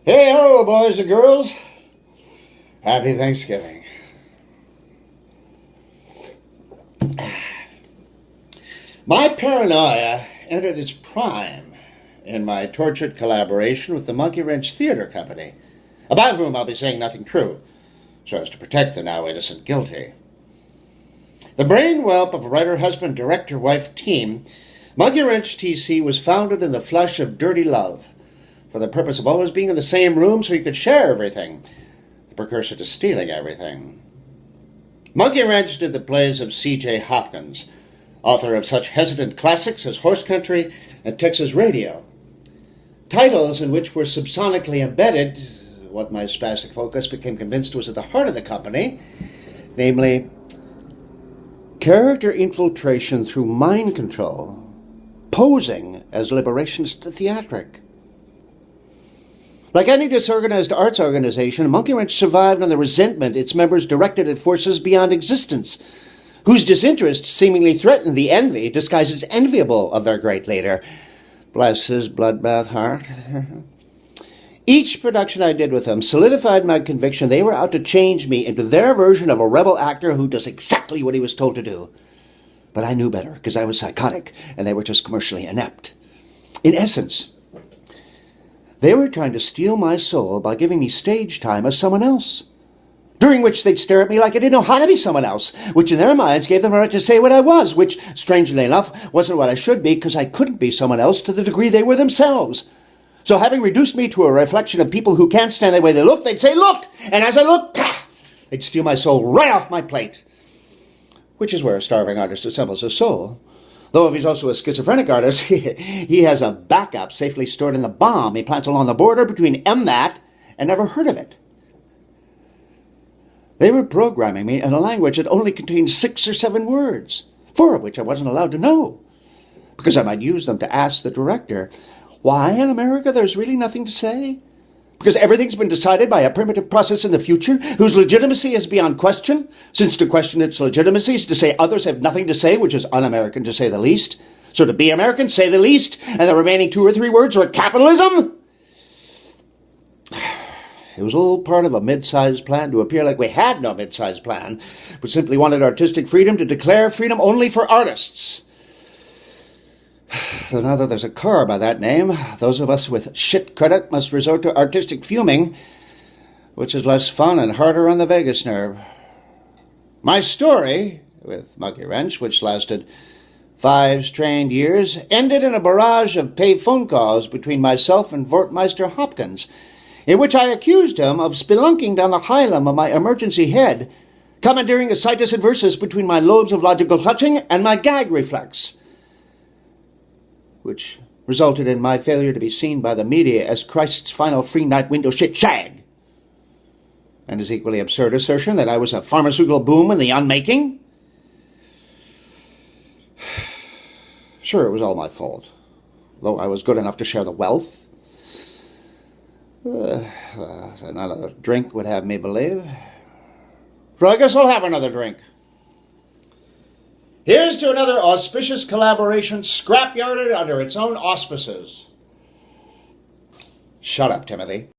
Hey ho, boys and girls. Happy Thanksgiving. My paranoia entered its prime in my tortured collaboration with the Monkey Wrench Theater Company, about whom I'll be saying nothing true, so as to protect the now innocent guilty. The brain whelp of a writer-husband-director-wife team, Monkey Wrench TC was founded in the flush of dirty love, for the purpose of always being in the same room so you could share everything, the precursor to stealing everything. Monkey Wrench did the plays of C.J. Hopkins, author of such hesitant classics as Horse Country and Texas Radio, titles in which were subsonically embedded what my spastic focus became convinced was at the heart of the company, namely, character infiltration through mind control, posing as liberationist theatric. Like any disorganized arts organization, Monkey Wrench survived on the resentment its members directed at forces beyond existence, whose disinterest seemingly threatened the envy disguised as enviable of their great leader. Bless his bloodbath heart. Each production I did with them solidified my conviction they were out to change me into their version of a rebel actor who does exactly what he was told to do. But I knew better, because I was psychotic, and they were just commercially inept. In essence, they were trying to steal my soul by giving me stage time as someone else, during which they'd stare at me like I didn't know how to be someone else, which in their minds gave them a right to say what I was, which, strangely enough, wasn't what I should be, because I couldn't be someone else to the degree they were themselves. So having reduced me to a reflection of people who can't stand the way they look, they'd say, "Look!" And as I looked, they'd steal my soul right off my plate. Which is where a starving artist assembles a soul. Though if he's also a schizophrenic artist, he has a backup safely stored in the bomb he plants along the border between MThat and never heard of it. They were programming me in a language that only contained 6 or 7 words, 4 of which I wasn't allowed to know, because I might use them to ask the director, why in America there's really nothing to say? Because everything's been decided by a primitive process in the future whose legitimacy is beyond question, since to question its legitimacy is to say others have nothing to say, which is un-American to say the least. So to be American, say the least, and the remaining 2 or 3 words are capitalism? It was all part of a mid-sized plan to appear like we had no mid-sized plan, but simply wanted artistic freedom to declare freedom only for artists. So now that there's a car by that name, those of us with shit credit must resort to artistic fuming, which is less fun and harder on the vagus nerve. My story with Monkey Wrench, which lasted 5 strained years, ended in a barrage of paid phone calls between myself and Vortmeister Hopkins, in which I accused him of spelunking down the hilum of my emergency head, commandeering a situs inversus between my lobes of logical clutching and my gag reflex, which resulted in my failure to be seen by the media as Christ's final free night window shit shag, and his equally absurd assertion that I was a pharmaceutical boom in the unmaking. Sure, it was all my fault, though I was good enough to share the wealth. Another drink would have me believe. So I guess I'll have another drink. Here's to another auspicious collaboration scrapyarded under its own auspices. Shut up, Timothy.